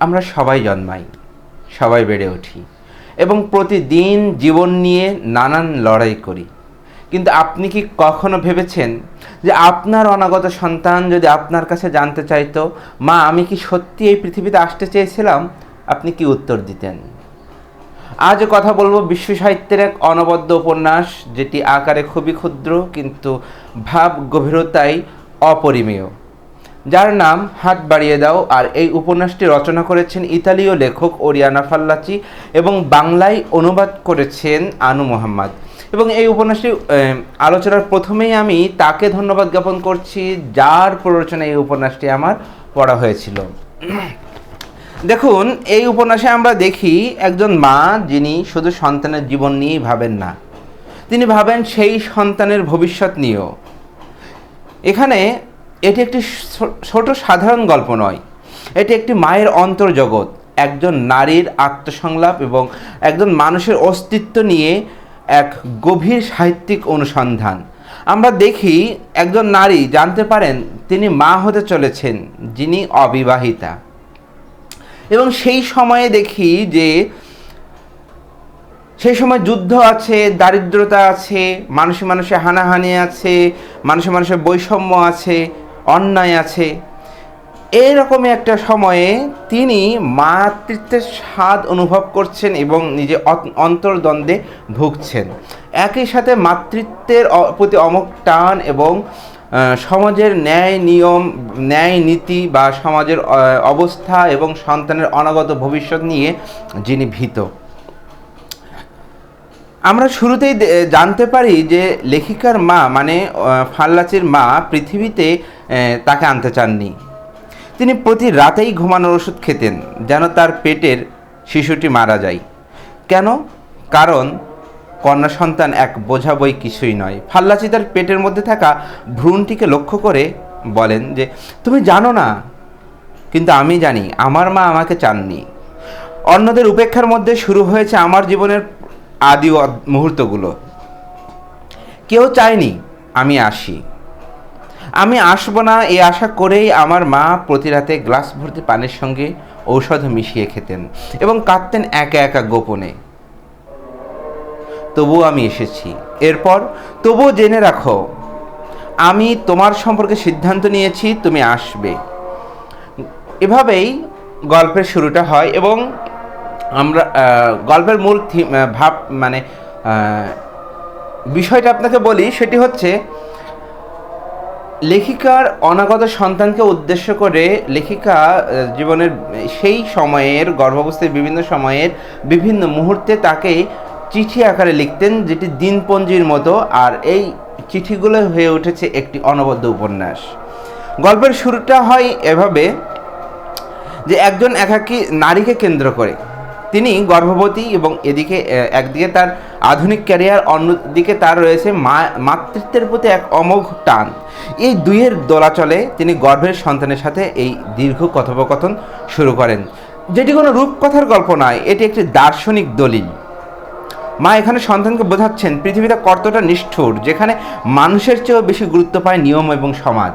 আমরা সবাই জন্মাই, সবাই বেড়ে উঠি এবং প্রতিদিন জীবন নিয়ে নানান লড়াই করি। কিন্তু আপনি কি কখনো ভেবেছেন যে আপনার অনাগত সন্তান যদি আপনার কাছে জানতে চাইতো, মা আমি কি সত্যি এই পৃথিবীতে আসতে চেয়েছিলাম, আপনি কি উত্তর দিতেন? আজ কথা বলবো বিশ্ব সাহিত্যের এক অনবদ্য উপন্যাস, যেটি আকারে খুবই ক্ষুদ্র কিন্তু ভাব গভীরতায় অপরিমেয়, যার নাম হাত বাড়িয়ে দাও। আর এই উপন্যাসটি রচনা করেছেন ইতালীয় লেখক ওরিয়ানা ফাল্লাচি এবং বাংলায় অনুবাদ করেছেন আনু মোহাম্মদ। এবং এই উপন্যাসটি আলোচনার প্রথমেই আমি তাকে ধন্যবাদ জ্ঞাপন করছি যার প্ররোচনায় এই উপন্যাসটি আমার পড়া হয়েছিল। দেখুন, এই উপন্যাসে আমরা দেখি একজন মা যিনি শুধু সন্তানের জীবন নিয়েই ভাবেন না, তিনি ভাবেন সেই সন্তানের ভবিষ্যৎ নিয়েও। এখানে এটি একটি ছোট সাধারণ গল্প নয়, এটি একটি মায়ের অন্তর্জগৎ, একজন নারীর আত্মসংলাপ এবং একজন মানুষের অস্তিত্ব নিয়ে এক গভীর সাহিত্যিক অনুসন্ধান। আমরা দেখি একজন নারী জানতে পারেন তিনি মা হতে চলেছেন, যিনি অবিবাহিতা। এবং সেই সময়ে দেখি যে সেই সময় যুদ্ধ আছে, দারিদ্রতা আছে, মানুষে মানুষে হানাহানি আছে, মানুষে মানুষে বৈষম্য আছে, অন্যায় আছে। এইরকমই একটা সময়ে তিনি মাতৃত্বের স্বাদ অনুভব করছেন এবং নিজে অন্তর্দ্বন্দ্বে ভুগছেন। একই সাথে মাতৃত্বের প্রতি অমোঘ টান এবং সমাজের ন্যায় নিয়ম, ন্যায় নীতি বা সমাজের অবস্থা এবং সন্তানের অনাগত ভবিষ্যৎ নিয়ে যিনি ভীত। আমরা শুরুতেই জানতে পারি যে লেখিকার মা মানে ফাল্লাচির মা পৃথিবীতে তাকে আনতে চাননি। তিনি প্রতি রাতেই ঘুমানোর ওষুধ খেতেন যেন তার পেটের শিশুটি মারা যায়। কেন? কারণ কন্যা সন্তান এক বোঝা বই কিছুই নয়। ফাল্লাচি তার পেটের মধ্যে থাকা ভ্রূণটিকে লক্ষ্য করে বলেন যে তুমি জানো না, কিন্তু আমি জানি আমার মা আমাকে চাননি। অন্যদের উপেক্ষার মধ্যে শুরু হয়েছে আমার জীবনের আদি মুহূর্তগুলো। কেউ চায়নি আমি আসি, আমি আসবো না এই আশা করেই আমার মা প্রতি রাতে গ্লাস ভর্তি পানির সঙ্গে ঔষধ মিশিয়ে খেতেন এবং কাঁদতেন একা একা গোপনে। তবুও আমি এসেছি। এরপর তবুও জেনে রাখো আমি তোমার সম্পর্কে সিদ্ধান্ত নিয়েছি, তুমি আসবে। এভাবেই গল্পের শুরুটা হয় এবং আমরা গল্পের মূল ভাব মানে বিষয়টা আপনাকে বলি, সেটি হচ্ছে লেখিকার অনাগত সন্তানকে উদ্দেশ্য করে লেখিকা জীবনের সেই সময়ের গর্ভাবস্থায় বিভিন্ন সময়ের বিভিন্ন মুহূর্তে তাকে চিঠি আকারে লিখতেন, যেটি দিনপঞ্জির মতো। আর এই চিঠিগুলো হয়ে উঠেছে একটি অনবদ্য উপন্যাস। গল্পের শুরুটা হয় এভাবে যে একজন একাকী নারীকে কেন্দ্র করে। তিনি গর্ভবতী এবং একদিকে তার আধুনিক ক্যারিয়ার, অন্যদিকে তার রয়েছে মাতৃত্বের প্রতি এক অমোঘ টান। এই দুইয়ের দোলাচলে তিনি গর্ভের সন্তানের সাথে এই দীর্ঘ কথোপকথন শুরু করেন, যেটি কোনো রূপকথার গল্প নয়, এটি একটি দার্শনিক দলিল। মা এখানে সন্তানকে বোঝাচ্ছেন পৃথিবীটা কতটা নিষ্ঠুর, যেখানে মানুষের চেয়েও বেশি গুরুত্ব পায় নিয়ম এবং সমাজ।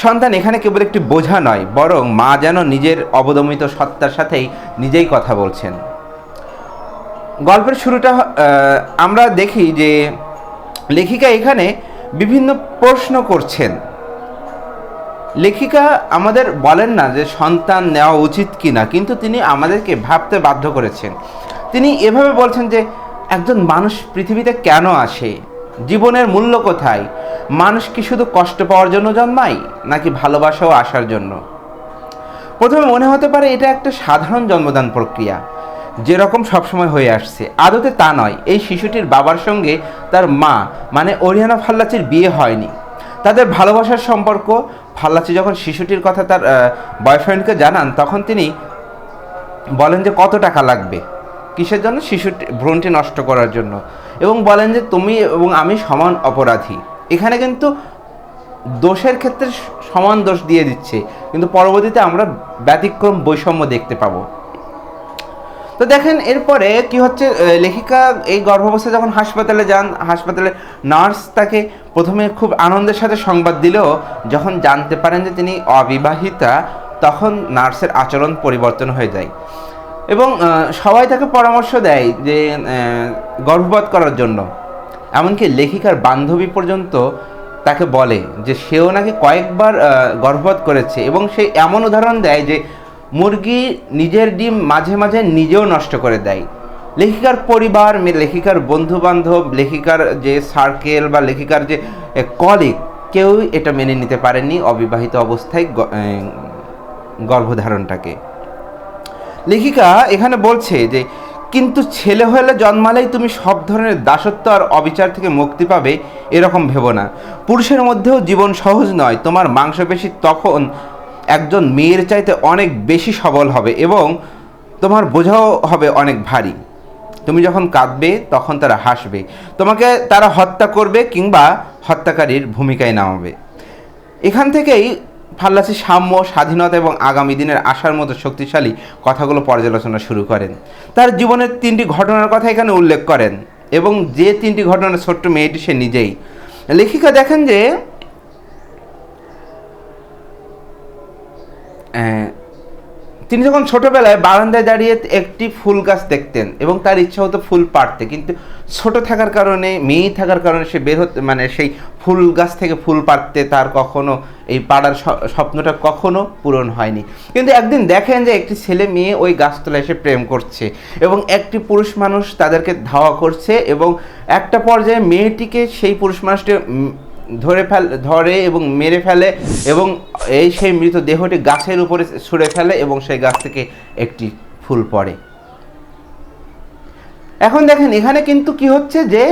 সন্তান এখানে কেবল একটি বোঝা নয়, বরং মা যেন নিজের অবদমিত সত্তার সাথেই নিজেই কথা বলছেন। গল্পের শুরুটা আমরা দেখি যে লেখিকা এখানে বিভিন্ন প্রশ্ন করছেন। লেখিকা আমাদের বলেন না যে সন্তান নেওয়া উচিত কিনা, কিন্তু তিনি আমাদেরকে ভাবতে বাধ্য করেছেন। তিনি এভাবে বলছেন যে একজন মানুষ পৃথিবীতে কেন আসে, জীবনের মূল্য কোথায়, মানুষ কি শুধু কষ্ট পাওয়ার জন্য জন্মায় নাকি ভালোবাসা ও আসার জন্য? প্রথমে মনে হতে পারে এটা একটা সাধারণ জন্মদান প্রক্রিয়া, যেরকম সবসময় হয়ে আসছে। আদতে তা নয়। এই শিশুটির বাবার সঙ্গে তার মা মানে ওরিয়ানা ফাল্লাচির বিয়ে হয়নি। তাদের ভালোবাসার সম্পর্ক। ফাল্লাচি যখন শিশুটির কথা তার বয়ফ্রেন্ডকে জানান, তখন তিনি বলেন যে কত টাকা লাগবে, কিসের জন্য? শিশুটি ভ্রূণটি নষ্ট করার জন্য। এবং বলেন যে তুমি এবং আমি সমান অপরাধী। এখানে কিন্তু দোষের ক্ষেত্রে সমান দোষ দিয়ে দিচ্ছে, কিন্তু পরবর্তীতে আমরা ব্যতিক্রম বৈষম্য দেখতে পাবো। তো দেখেন এরপরে কি হচ্ছে, লেখিকা এই গর্ভাবস্থায় যখন হাসপাতালে যান, হাসপাতালে নার্স তাকে প্রথমে খুব আনন্দের সাথে সংবাদ দিলেও যখন জানতে পারেন যে তিনি অবিবাহিতা, তখন নার্সের আচরণ পরিবর্তন হয়ে যায় এবং সবাই তাকে পরামর্শ দেয় যে গর্ভপাত করার জন্য। এমনকি লেখিকার বান্ধবী পর্যন্ত তাকে বলে যে সেও নাকি কয়েকবার গর্ভপাত করেছে এবং সে এমন উদাহরণ দেয় যে মুরগি নিজের ডিম মাঝে মাঝে নিজেও নষ্ট করে দেয়। লেখিকার পরিবার, লেখিকার বন্ধুবান্ধব, লেখিকার যে সার্কেল বা লেখিকার যে কলিগ, কেউই এটা মেনে নিতে পারেনি অবিবাহিত অবস্থায় গর্ভধারণটাকে। লেখিকা এখানে বলছে যে কিন্তু ছেলে হলে জন্মালেই তুমি সব ধরনের দাসত্ব আর অবিচার থেকে মুক্তি পাবে এরকম ভেবো না। পুরুষের মধ্যেও জীবন সহজ নয়। তোমার মাংসপেশি তখন একজন মেয়ের চাইতে অনেক বেশি সবল হবে এবং তোমার বোঝাও হবে অনেক ভারী। তুমি যখন কাঁদবে তখন তারা হাসবে, তোমাকে তারা হত্যা করবে কিংবা হত্যাকারীর ভূমিকায় নামাবে। এখান থেকেই ফাল্লাসি সাম্য, স্বাধীনতা এবং আগামী দিনের আশার মতো শক্তিশালী কথাগুলো পর্যালোচনা শুরু করেন। তার জীবনের 3টি ঘটনার কথা এখানে উল্লেখ করেন এবং যে 3টি ঘটনার ছোট্ট মেয়েটি সে নিজেই। লেখিকা দেখেন যে তিনি যখন ছোটোবেলায় বারান্দায় দাঁড়িয়ে একটি ফুল গাছ দেখতেন এবং তার ইচ্ছা হতো ফুল পাড়তে, কিন্তু ছোট থাকার কারণে, মেয়ে থাকার কারণে সে বের হতে, মানে সেই ফুল গাছ থেকে ফুল পাড়তে তার কখনো এই পাড়ার স্বপ্নটা কখনো পূরণ হয়নি। কিন্তু একদিন দেখেন যে একটি ছেলে মেয়ে ওই গাছতলায় এসে প্রেম করছে এবং একটি পুরুষ মানুষ তাদেরকে ধাওয়া করছে এবং একটা পর্যায়ে মেয়েটিকে সেই পুরুষ মানুষটি ধরে এবং মেরে ফেলে এবং সেই মৃত দেহটি গাছের উপরে ছুঁড়ে ফেলে এবং সেই গাছ থেকে একটি ফুল পড়ে। এখন দেখেন এখানে কিন্তু কি হচ্ছে যে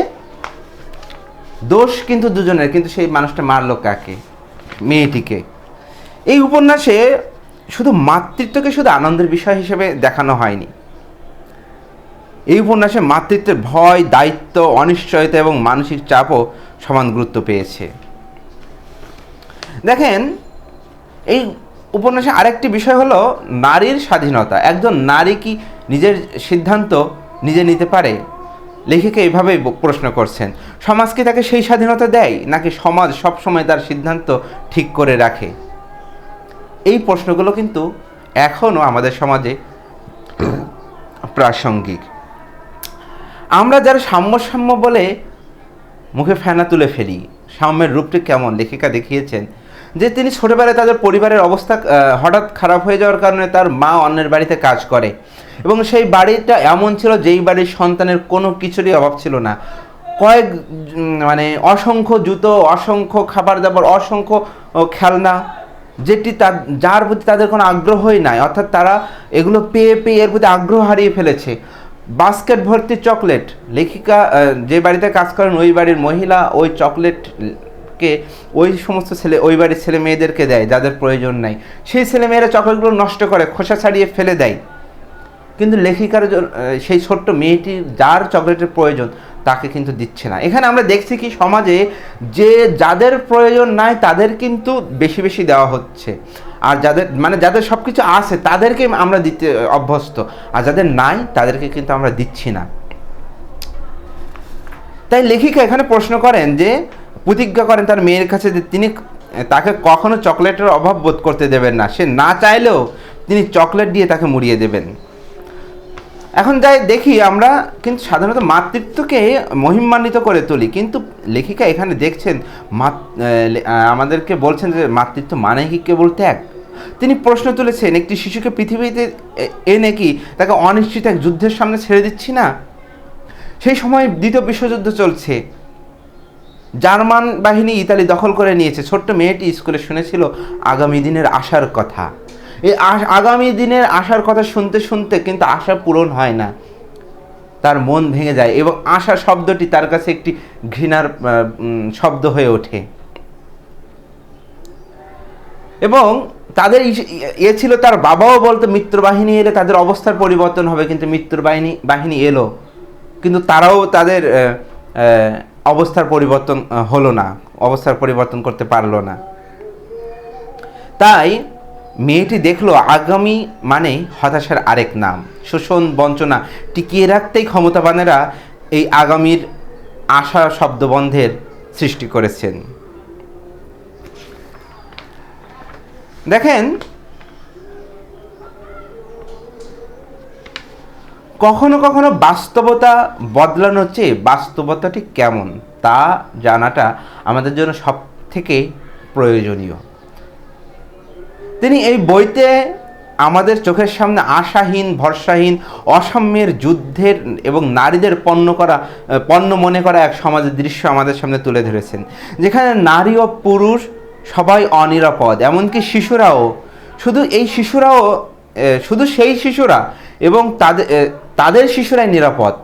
দোষ কিন্তু দুজনের, কিন্তু সেই মানুষটা মারলো কাকে? মেয়েটিকে। এই উপন্যাসে শুধু মাতৃত্বকে শুধু আনন্দের বিষয় হিসেবে দেখানো হয়নি। এই উপন্যাসে মাতৃত্বের ভয়, দায়িত্ব, অনিশ্চয়তা এবং মানসিক চাপও সমান গুরুত্ব পেয়েছে। দেখেন এই উপন্যাসে আরেকটি বিষয় হলো নারীর স্বাধীনতা। একজন নারী কি নিজের সিদ্ধান্ত নিজে নিতে পারে? লেখিকা এইভাবেই প্রশ্ন করছেন। সমাজ কি তাকে সেই স্বাধীনতা দেয়, নাকি সমাজ সবসময় তার সিদ্ধান্ত ঠিক করে রাখে? এই প্রশ্নগুলো কিন্তু এখনও আমাদের সমাজে প্রাসঙ্গিক। আমরা যারা সাম্য বলে মুখে ফেনা তুলে ফেলি, সাম্যের রূপটি কেমন লেখিকা দেখিয়েছেন যে তিনি ছোটোবেলায় তাদের পরিবারের অবস্থা হঠাৎ খারাপ হয়ে যাওয়ার কারণে তার মা অন্যের বাড়িতে কাজ করে এবং সেই বাড়িটা এমন ছিল যেই বাড়ির সন্তানের কোনো কিছুরই অভাব ছিল না। অসংখ্য জুতো, অসংখ্য খাবার দাবার, অসংখ্য খেলনা, যার প্রতি তাদের কোনো আগ্রহই নাই, অর্থাৎ তারা এগুলো পেয়ে এর প্রতি আগ্রহ হারিয়ে ফেলেছে। বাস্কেট ভর্তি চকলেট। লেখিকা যে বাড়িতে কাজ করেন ওই বাড়ির মহিলা ওই চকলেটকে ওই বাড়ির ছেলে মেয়েদেরকে দেয় যাদের প্রয়োজন নাই। সেই ছেলে মেয়েরা চকলেটগুলো নষ্ট করে, খোসা ছাড়িয়ে ফেলে দেয়। কিন্তু লেখিকার সেই ছোট্ট মেয়েটি যার চকলেটের প্রয়োজন তাকে কিন্তু দিচ্ছে না। এখানে আমরা দেখছি কি সমাজে যাদের প্রয়োজন নাই তাদের কিন্তু বেশি বেশি দেওয়া হচ্ছে, আর যাদের সব কিছু আছে তাদেরকে আমরা দিতে অভ্যস্ত, আর যাদের নাই তাদেরকে কিন্তু আমরা দিচ্ছি না। তাই লেখিকা এখানে প্রশ্ন করেন যে প্রতিজ্ঞা করেন তার মেয়ের কাছে যে তিনি তাকে কখনো চকলেটের অভাব বোধ করতে দেবেন না। সে না চাইলেও তিনি চকলেট দিয়ে তাকে মুড়িয়ে দেবেন। এখন যাই দেখি আমরা কিন্তু সাধারণত মাতৃত্বকে মহিমান্বিত করে তুলি, কিন্তু লেখিকা এখানে দেখছেন আমাদেরকে বলছেন যে মাতৃত্ব মানে কি কেবল ত্যাগ? তিনি প্রশ্ন তুলেছেন একটি শিশুকে পৃথিবীতে এনে কি তাকে অনিশ্চিত এক যুদ্ধের সামনে ছেড়ে দিচ্ছি না? সেই সময় দ্বিতীয় বিশ্বযুদ্ধ চলছে, জার্মান বাহিনী ইতালি দখল করে নিয়েছে। ছোট্ট মেয়েটি স্কুলে শুনেছিল আগামী দিনের আশার কথা। এই আগামী দিনের আশার কথা শুনতে শুনতে কিন্তু আশা পূরণ হয় না, তার মন ভেঙে যায় এবং আশা শব্দটি তার কাছে একটি ঘৃণার শব্দ হয়ে ওঠে। এবং তাদের ছিল, তার বাবাও বলতো মিত্রবাহিনী এলে তাদের অবস্থার পরিবর্তন হবে, কিন্তু বাহিনী এলো কিন্তু তারাও তাদের অবস্থার পরিবর্তন হলো না, অবস্থার পরিবর্তন করতে পারলো না। তাই মেয়েটি দেখলো আগামী মানে হতাশার আরেক নাম। শোষণ, বঞ্চনা টিকিয়ে রাখতেই ক্ষমতাবানেরা এই আগামীর আশা শব্দবন্ধের সৃষ্টি করেছেন। দেখেন কখনো কখনো বাস্তবতা বদলানোর চেয়ে বাস্তবতাটি কেমন তা জানাটা আমাদের জন্য সব থেকে প্রয়োজনীয়। তিনি এই বইতে আমাদের চোখের সামনে আশাহীন, ভরসাহীন, অসাম্যের, যুদ্ধের এবং নারীদের পণ্য মনে করা এক সমাজের দৃশ্য আমাদের সামনে তুলে ধরেছেন, যেখানে নারী ও পুরুষ সবাই অনিরাপদ, এমনকি শিশুরাও। শুধু সেই শিশুরা এবং তাদের শিশুরাই নিরাপদ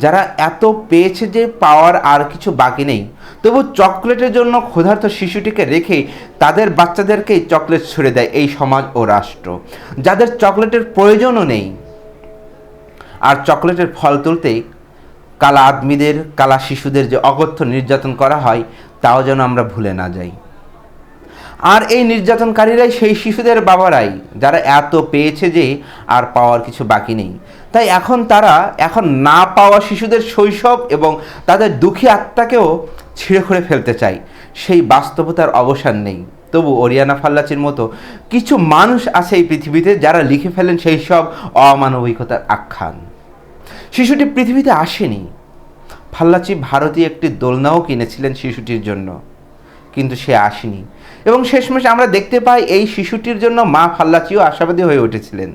যারা এত পেয়েছে যে পাওয়ার আর কিছু বাকি নেই। তবু চকলেটের জন্য ক্ষুধার্ত শিশুটিকে রেখে তাদের বাচ্চাদেরকেই চকলেট ছুড়ে দেয় এই সমাজ ও রাষ্ট্র, যাদের চকলেটের প্রয়োজনও নেই। আর চকলেটের ফল তুলতেই কালা আদমিদের, কালা শিশুদের যে অকথ্য নির্যাতন করা হয় তাও যেন আমরা ভুলে না যাই। আর এই নির্যাতনকারীরাই সেই শিশুদের বাবারাই, যারা এত পেয়েছে যে আর পাওয়ার কিছু বাকি নেই। তাই এখন না পাওয়া শিশুদের শৈশব এবং তাদের দুঃখী আত্মাকেও ছিঁড়ে খুঁড়ে ফেলতে চাই। সেই বাস্তবতার অবসান নেই। তবু ওরিয়ানা ফাল্লাচির মতো কিছু মানুষ আছে এই পৃথিবীতে যারা লিখে ফেলেন সেই সব অমানবিকতার আখ্যান। শিশুটি পৃথিবীতে আসেনি। ফাল্লাচি ভারতীয় একটি দোলনাও কিনেছিলেন শিশুটির জন্য, কিন্তু সে আসেনি। এবং শেষমেশ আমরা দেখতে পাই এই শিশুটির জন্য মা ফাল্লাচিও আশাবাদী হয়ে উঠেছিলেন।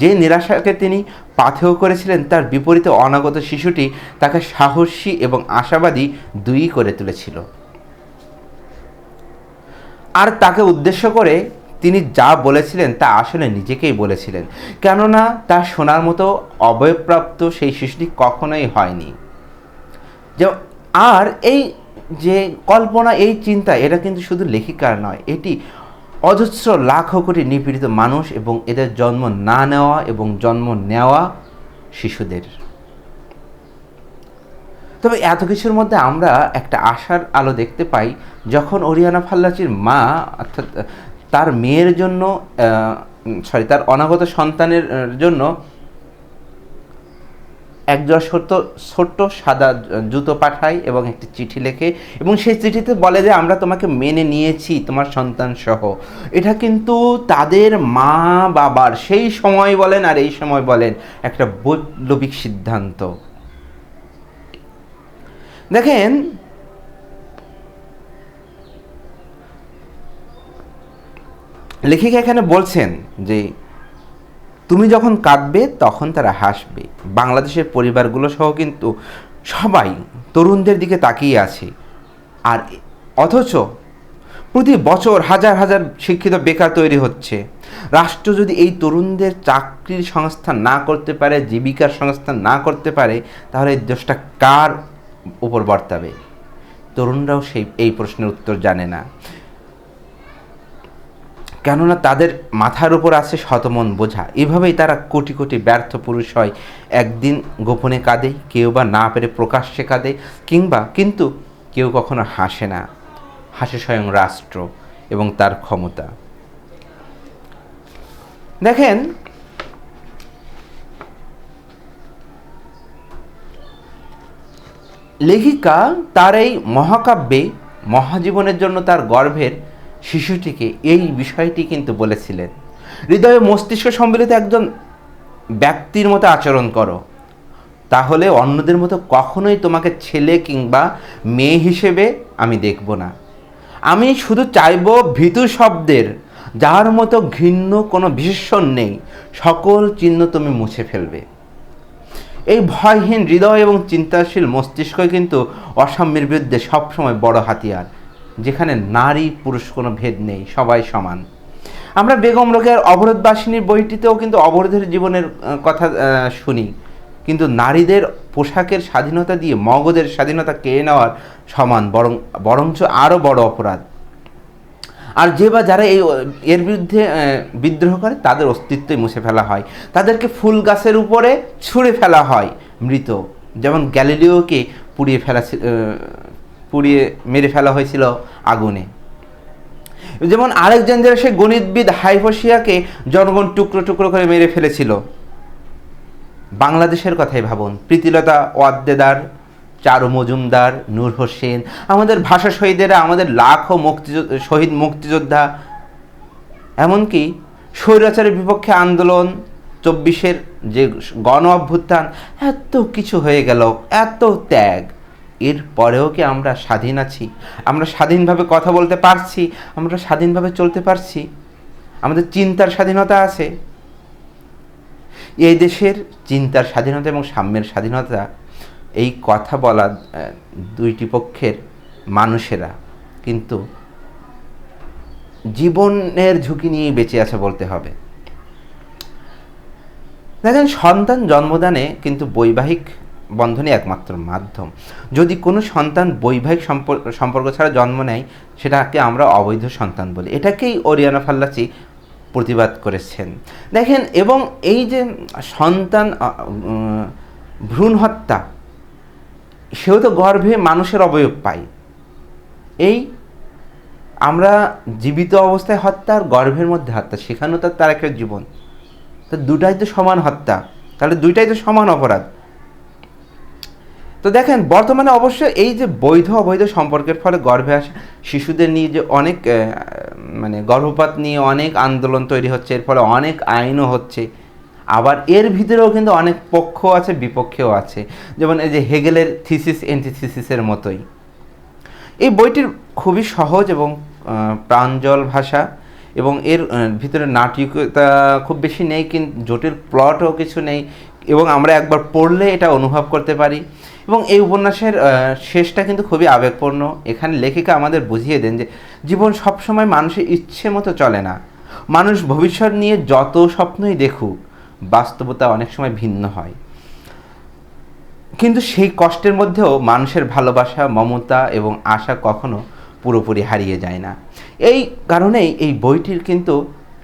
যে নিরাশাকে তিনি পাথেয় করেছিলেন, তার বিপরীতে অনাগত শিশুটি তাকে সাহসী এবং আশাবাদী দুই করে তুলেছিল। আর তাকে উদ্দেশ্য করে তিনি যা বলেছিলেন তা আসলে নিজেকেই বলেছিলেন, কেননা তা শোনার মতো অবয়বপ্রাপ্ত সেই শিশুটি কখনোই হয়নি। আর এই যে কল্পনা, এই চিন্তা, এটা কিন্তু শুধু লেখিকার নয়, এটি অজস্র লাখো কোটি নিপীড়িত মানুষ এবং এদের জন্ম না নেওয়া এবং জন্ম নেওয়া শিশুদের। তবে এত কিছুর মধ্যে আমরা একটা আশার আলো দেখতে পাই, যখন ওরিয়ানা ফাল্লাচির মা, অর্থাৎ তার মেয়ের জন্য তার অনাগত সন্তানের জন্য একজোড়া ছোট্ট সাদা জুতো পাঠায় এবং একটি চিঠি লেখে, এবং সেই চিঠিতে বলে যে আমরা তোমাকে মেনে নিয়েছি তোমার সন্তান সহ। এটা কিন্তু তাদের মা বাবার সেই সময় বলেন আর এই সময় বলেন একটা বৈপ্লবিক সিদ্ধান্ত। দেখেন, লেখিকা এখানে বলছেন যে তুমি যখন কাঁদবে তখন তারা হাসবে। বাংলাদেশের পরিবারগুলো সহ কিন্তু সবাই তরুণদের দিকে তাকিয়ে আছে। আর অথচ প্রতি বছর হাজার হাজার শিক্ষিত বেকার তৈরি হচ্ছে। রাষ্ট্র যদি এই তরুণদের চাকরির সংস্থান না করতে পারে, জীবিকার সংস্থান না করতে পারে, তাহলে এই দোষটা কার উপর বর্তাবে? তরুণরাও এই প্রশ্নের উত্তর জানে না, কেননা তাদের মাথার উপর আছে শতমন বোঝা। এভাবেই তারা কোটি কোটি ব্যর্থ পুরুষ হয়। একদিন গোপনে কাঁদে, কেউ বা না পেরে প্রকাশ্যে কাঁদে, কিন্তু কেউ কখনো হাসে না। হাসে স্বয়ং রাষ্ট্র এবং তার ক্ষমতা। দেখেন, লেখিকা তার এই মহাকাব্যে মহাজীবনের জন্য তার গর্ভের শিশুটিকে এই বিষয়টি কিন্তু বলেছিলেন, হৃদয়ে মস্তিষ্ক সম্মিলিত একজন ব্যক্তির মতো আচরণ করো, তাহলে অন্যদের মতো কখনোই তোমাকে ছেলে কিংবা মেয়ে হিসেবে আমি দেখব না। আমি শুধু চাইব ভীতু শব্দের, যার মতো ঘৃণ্য কোনো বিশেষণ নেই, সকল চিহ্ন তুমি মুছে ফেলবে। এই ভয়হীন হৃদয় এবং চিন্তাশীল মস্তিষ্কই কিন্তু অসাম্যের বিরুদ্ধে সবসময় বড় হাতিয়ার, যেখানে নারী পুরুষ কোনো ভেদ নেই, সবাই সমান। আমরা বেগম রোকেয়ার অবরোধবাসিনীর বইটিতেও কিন্তু অবরোধের জীবনের কথা শুনি, কিন্তু নারীদের পোশাকের স্বাধীনতা দিয়ে মগজের স্বাধীনতা কেড়ে নেওয়ার সমান, বরঞ্চ আরও বড় অপরাধ। আর যারা এর বিরুদ্ধে বিদ্রোহ করে তাদের অস্তিত্বই মুছে ফেলা হয়, তাদেরকে ফুল গাছের উপরে ছুঁড়ে ফেলা হয় মৃত, যেমন গ্যালিলিওকে পুড়িয়ে মেরে ফেলা হয়েছিল আগুনে। যেমন আলেকজান্দ্রিয়ার সেই গণিতবিদ হাইপোসিয়াকে জনগণ টুকরো টুকরো করে মেরে ফেলেছিল। বাংলাদেশের কথাই ভাবুন, প্রীতিলতা ওয়াদ্দেদার, চারু মজুমদার, নূর হোসেন, আমাদের ভাষা শহীদেরা, আমাদের লাখো শহীদ মুক্তিযোদ্ধা, এমনকি স্বৈরাচারের বিপক্ষে আন্দোলন চব্বিশের যে গণ অভ্যুত্থান, এত কিছু হয়ে গেল, এত ত্যাগ, এর পরেও কি আমরা স্বাধীন আছি? আমরা স্বাধীনভাবে কথা বলতে পারছি? আমরা স্বাধীনভাবে চলতে পারছি? আমাদের চিন্তার স্বাধীনতা আছে? এই দেশের চিন্তার স্বাধীনতা এবং সাম্যের স্বাধীনতা, এই কথা বলা দুইটি পক্ষের মানুষেরা কিন্তু জীবনের ঝুঁকি নিয়েই বেঁচে আছে বলতে হবে। দেখেন, সন্তান জন্মদানে কিন্তু বৈবাহিক বন্ধনই একমাত্র মাধ্যম। যদি কোনো সন্তান বৈবাহিক সম্পর্ক ছাড়া জন্ম নেয়, সেটাকে আমরা অবৈধ সন্তান বলি। এটাকেই ওরিয়ানা ফাল্লাচি প্রতিবাদ করেছেন। দেখেন, এবং এই যে সন্তান ভ্রূণ হত্যা, সেও তো গর্ভে মানুষের অবয়ব পাই। এই আমরা জীবিত অবস্থায় হত্যা আর গর্ভের মধ্যে হত্যা, সেখানেও তার একটা জীবন, তো দুটাই তো সমান হত্যা, তাহলে দুইটাই তো সমান অপরাধ। তো দেখেন, বর্তমানে অবশ্য এই যে বৈধ অবৈধ সম্পর্কের ফলে গর্ভে আসা শিশুদের নিয়ে যে অনেক গর্ভপাত নিয়ে অনেক আন্দোলন তৈরি হচ্ছে, এর ফলে অনেক আইনও হচ্ছে। আবার এর ভিতরেও কিন্তু অনেক পক্ষ আছে, বিপক্ষেও আছে। যেমন এই যে হেগেলের থিসিস অ্যান্টিথিসিসের মতোই। এই বইটির খুবই সহজ এবং প্রাঞ্জল ভাষা, এবং এর ভিতরে নাটকীয়তা খুব বেশি নেই, কিন্তু জটিল প্লটও কিছু নেই, এবং আমরা একবার পড়লে এটা অনুভব করতে পারি। এবং এই উপন্যাসের শেষটা কিন্তু খুবই আবেগপূর্ণ। এখানে লেখিকা আমাদের বুঝিয়ে দেন যে জীবন সবসময় মানুষের ইচ্ছে মতো চলে না। মানুষ ভবিষ্যৎ নিয়ে যত স্বপ্নই দেখুক, বাস্তবতা অনেক সময় ভিন্ন হয়। কিন্তু সেই কষ্টের মধ্যেও মানুষের ভালোবাসা, মমতা এবং আশা কখনো পুরোপুরি হারিয়ে যায় না। এই কারণেই এই বইটির কিন্তু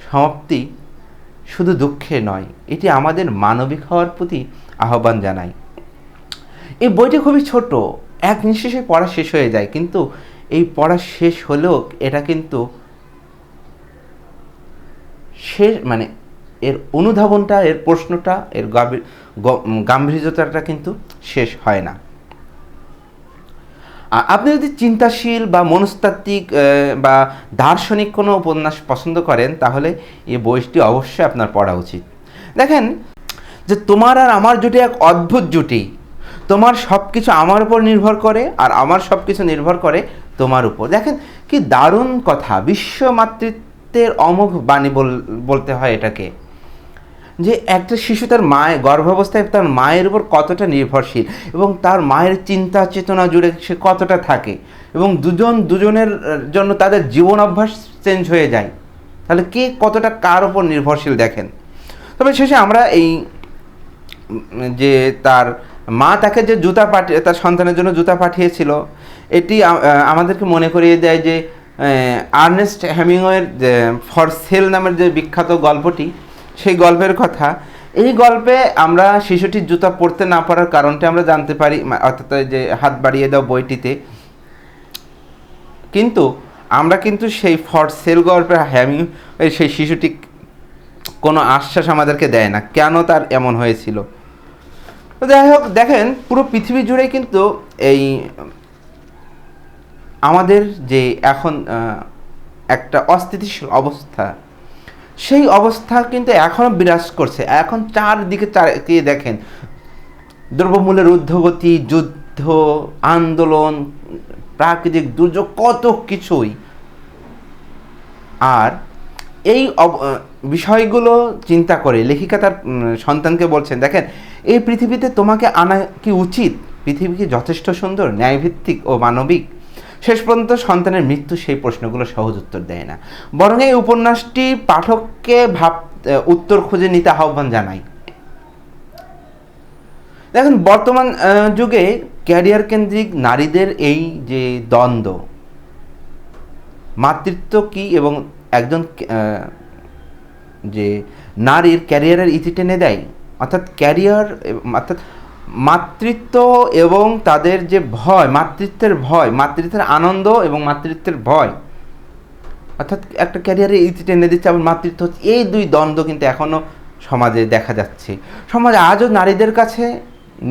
সমাপ্তি শুধু দুঃখে নয়, এটি আমাদের মানবিক হওয়ার প্রতি আহ্বান জানায়। এই বইটি খুবই ছোট, এক নিঃশ্বাসে পড়া শেষ হয়ে যায়, কিন্তু এই পড়া শেষ হলেও এটা কিন্তু শেষ এর অনুধাবনটা, এর প্রশ্নটা, এর গাম্ভীর্যতাটা কিন্তু শেষ হয় না। আপনি যদি চিন্তাশীল বা মনস্তাত্ত্বিক বা দার্শনিক কোনো উপন্যাস পছন্দ করেন, তাহলে এই বইটি অবশ্যই আপনার পড়া উচিত। দেখেন, যে তোমার আর আমার জুটি এক অদ্ভুত জুটি, তোমার সব কিছু আমার উপর নির্ভর করে আর আমার সব কিছু নির্ভর করে তোমার উপর। দেখেন কি দারুণ কথা, বিশ্ব মাতৃত্বের অমোঘ বাণী বলতে হয় এটাকে। যে একটা শিশু তার গর্ভাবস্থায় তার মায়ের উপর কতটা নির্ভরশীল, এবং তার মায়ের চিন্তা চেতনা জুড়ে সে কতটা থাকে, এবং দুজনের জন্য তাদের জীবন অভ্যাস চেঞ্জ হয়ে যায়। তাহলে কে কতটা কার উপর নির্ভরশীল দেখেন। তবে শেষে আমরা এই যে তার মা তাকে যে তার সন্তানের জন্য জুতা পাঠিয়েছিল, এটি আমাদেরকে মনে করিয়ে দেয় যে আর্নেস্ট হেমিংওয়ের ফর সেল নামের যে বিখ্যাত গল্পটি, সেই গল্পের কথা। এই গল্পে আমরা শিশুটির জুতা পরতে না পারার কারণটা আমরা জানতে পারি, অর্থাৎ যে হাত বাড়িয়ে দাও বইটিতে। কিন্তু আমরা কিন্তু সেই ফর সেল গল্পের সেই শিশুটি কোনো আশ্বাস আমাদেরকে দেয় না কেন তার এমন হয়েছিল। তো যাই হোক, দেখেন পুরো পৃথিবী জুড়ে কিন্তু এই আমাদের যে এখন একটা অস্থিতিশীল অবস্থা, সেই অবস্থা কিন্তু এখনও বিরাজ করছে। এখন চারদিকে দেখেন, দ্রব্যমূল্যের ঊর্ধ্বগতি, যুদ্ধ, আন্দোলন, প্রাকৃতিক দুর্যোগ, কত কিছুই। আর এই বিষয়গুলো চিন্তা করে লেখিকা তার সন্তানকে বলছেন, দেখেন এই পৃথিবীতে তোমাকে আনা কি উচিত? পৃথিবী কি যথেষ্ট সুন্দর, ন্যায়ভিত্তিক ও মানবিক? শেষ পর্যন্ত সন্তানের মৃত্যু সেই প্রশ্নগুলো সহজ উত্তর দেয় না, বরং এই উপন্যাসটি পাঠককে উত্তর খুঁজে নিতে আহ্বান জানায়। দেখেন, বর্তমান যুগে ক্যারিয়ার কেন্দ্রিক নারীদের এই যে দ্বন্দ্ব, মাতৃত্ব কি এবং একজন যে নারীর ক্যারিয়ারের ইতি টেনে দেয়, অর্থাৎ মাতৃত্ব এবং তাদের যে ভয়, মাতৃত্বের আনন্দ এবং মাতৃত্বের ভয়, অর্থাৎ একটা ক্যারিয়ারে ইতি টেনে দিচ্ছে, আবার মাতৃত্ব হচ্ছে, এই দুই দ্বন্দ্ব কিন্তু এখনও সমাজে দেখা যাচ্ছে। সমাজ আজও নারীদের কাছে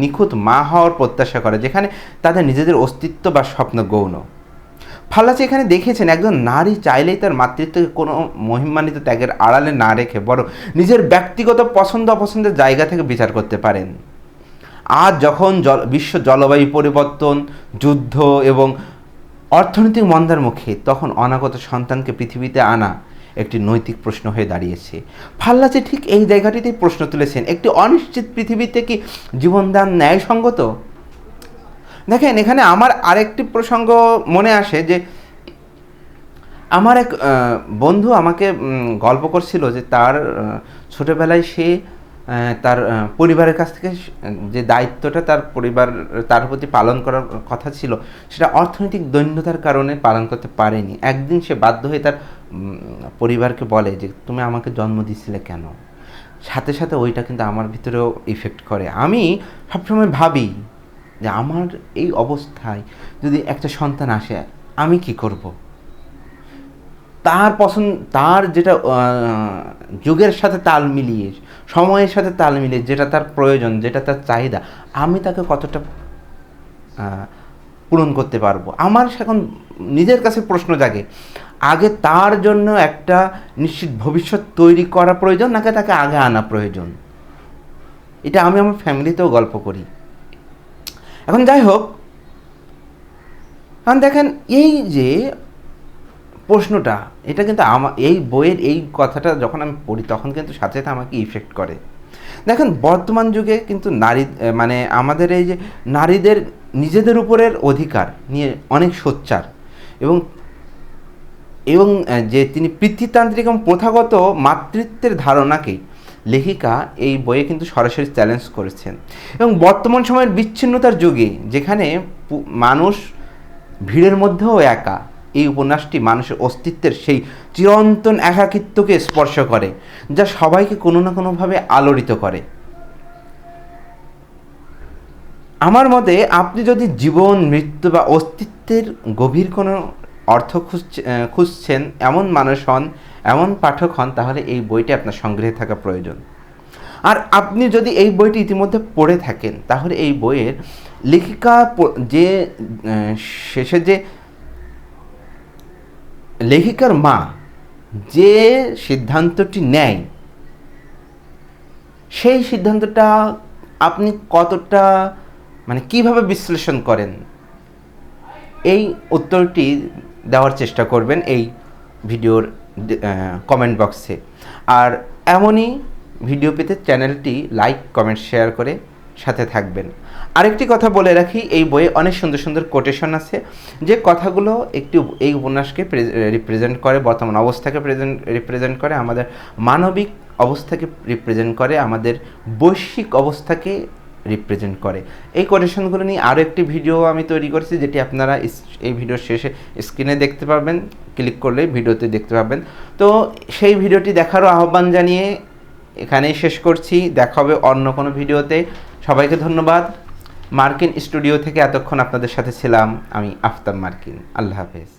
নিখুঁত মা হওয়ার প্রত্যাশা করে, যেখানে তাদের নিজেদের অস্তিত্ব বা স্বপ্ন গৌণ। ফাল্লাচি এখানে দেখেছেন একজন নারী চাইলেই তার মাতৃত্বকে কোনো মহিমান্বিত ত্যাগের আড়ালে না রেখে বরং নিজের ব্যক্তিগত পছন্দ অপছন্দের জায়গা থেকে বিচার করতে পারেন। আজ যখন বিশ্ব জলবায়ু পরিবর্তন, যুদ্ধ এবং অর্থনৈতিক মন্দার মুখে, তখন অনাগত সন্তানকে পৃথিবীতে আনা একটি নৈতিক প্রশ্ন হয়ে দাঁড়িয়েছে। ফাল্লাচি ঠিক এই জায়গাটিতেই প্রশ্ন তুলেছেন, একটি অনিশ্চিত পৃথিবীতে কি জীবনদান ন্যায়সঙ্গত? দেখেন, এখানে আমার আরেকটি প্রসঙ্গ মনে আসে যে আমার এক বন্ধু আমাকে গল্প করছিল যে তার ছোটোবেলায় সে তার পরিবারের কাছ থেকে যে দায়িত্বটা তার প্রতি পালন করার কথা ছিল, সেটা অর্থনৈতিক দৈন্যতার কারণে পালন করতে পারেনি। একদিন সে বাধ্য হয়ে তার পরিবারকে বলে যে তুমি আমাকে জন্ম দিছিলে কেন? সাথে সাথে ওইটা কিন্তু আমার ভিতরেও ইফেক্ট করে। আমি সবসময় ভাবি যে আমার এই অবস্থায় যদি একটা সন্তান আসে, আমি কি করব? তার পছন্দ, তার যেটা যুগের সাথে তাল মিলিয়ে, সময়ের সাথে তাল মিলিয়ে যেটা তার প্রয়োজন, যেটা তার চাহিদা, আমি তাকে কতটা পূরণ করতে পারবো? আমার এখন নিজের কাছে প্রশ্ন জাগে, আগে তার জন্য একটা নিশ্চিত ভবিষ্যৎ তৈরি করা প্রয়োজন, নাকি তাকে আগে আনা প্রয়োজন? এটা আমি আমার ফ্যামিলিতেও গল্প করি। এখন যাই হোক, এখন দেখেন এই যে প্রশ্নটা, এটা কিন্তু এই বইয়ের এই কথাটা যখন আমি পড়ি তখন কিন্তু সাথে সাথে আমাকে ইফেক্ট করে। দেখেন, বর্তমান যুগে কিন্তু নারী মানে আমাদের এই যে নারীদের নিজেদের উপরের অধিকার নিয়ে অনেক সোচ্চার, এবং যে তিনি পিতৃতান্ত্রিক এবং প্রথাগত মাতৃত্বের ধারণাকেই লেখিকা এই বইয়ে কিন্তু সরাসরি চ্যালেঞ্জ করেছেন। এবং বর্তমান সময়ের বিচ্ছিন্নতার যুগে, যেখানে মানুষ ভিড়ের মধ্যেও একা, এই উপন্যাসটি মানুষের অস্তিত্বের সেই চিরন্তন একাকিত্বকে স্পর্শ করে, যা সবাইকে কোনো না কোনোভাবে আলোড়িত করে। আমার মতে আপনি যদি জীবন, মৃত্যু বা অস্তিত্বের গভীর কোনো অর্থ খুঁজছেন এমন মানুষ হন, এমন পাঠক হন, তাহলে এই বইটি আপনার সংগ্রহে থাকা প্রয়োজন। আর আপনি যদি এই বইটি ইতিমধ্যে পড়ে থাকেন, তাহলে এই বইয়ের লেখিকা যে শেষে যে লেখিকার মা যে সিদ্ধান্তটি নেয়, সেই সিদ্ধান্তটা আপনি কতটা কিভাবে বিশ্লেষণ করেন, এই উত্তরটি দেওয়ার চেষ্টা করবেন এই ভিডিওর কমেন্ট বক্সে। আর এমনই ভিডিও পেতে চ্যানেলটি লাইক, কমেন্ট, শেয়ার করে সাথে থাকবেন। আরেকটি কথা বলে রাখি, এই বইয়ে অনেক সুন্দর সুন্দর কোটেশন আছে, যে কথাগুলো এই উপন্যাসকে রিপ্রেজেন্ট করে, বর্তমান অবস্থাকে রিপ্রেজেন্ট করে, আমাদের মানবিক অবস্থাকে রিপ্রেজেন্ট করে, আমাদের বৈশ্বিক অবস্থাকে রিপ্রেজেন্ট করে। এই কোটেশনগুলো নিয়ে আরও একটি ভিডিও আমি তৈরি করেছি, যেটি আপনারা এই ভিডিওর শেষে স্ক্রিনে দেখতে পাবেন, ক্লিক করলে ভিডিওতে দেখতে পাবেন। তো সেই ভিডিওটি দেখারও আহ্বান জানিয়ে এখানেই শেষ করছি। দেখা হবে অন্য কোনো ভিডিওতে। সবাইকে ধন্যবাদ। মার্কিন স্টুডিও থেকে এতক্ষণ আপনাদের সাথে ছিলাম আমি, আফতাব মার্কিন। আল্লাহ হাফেজ।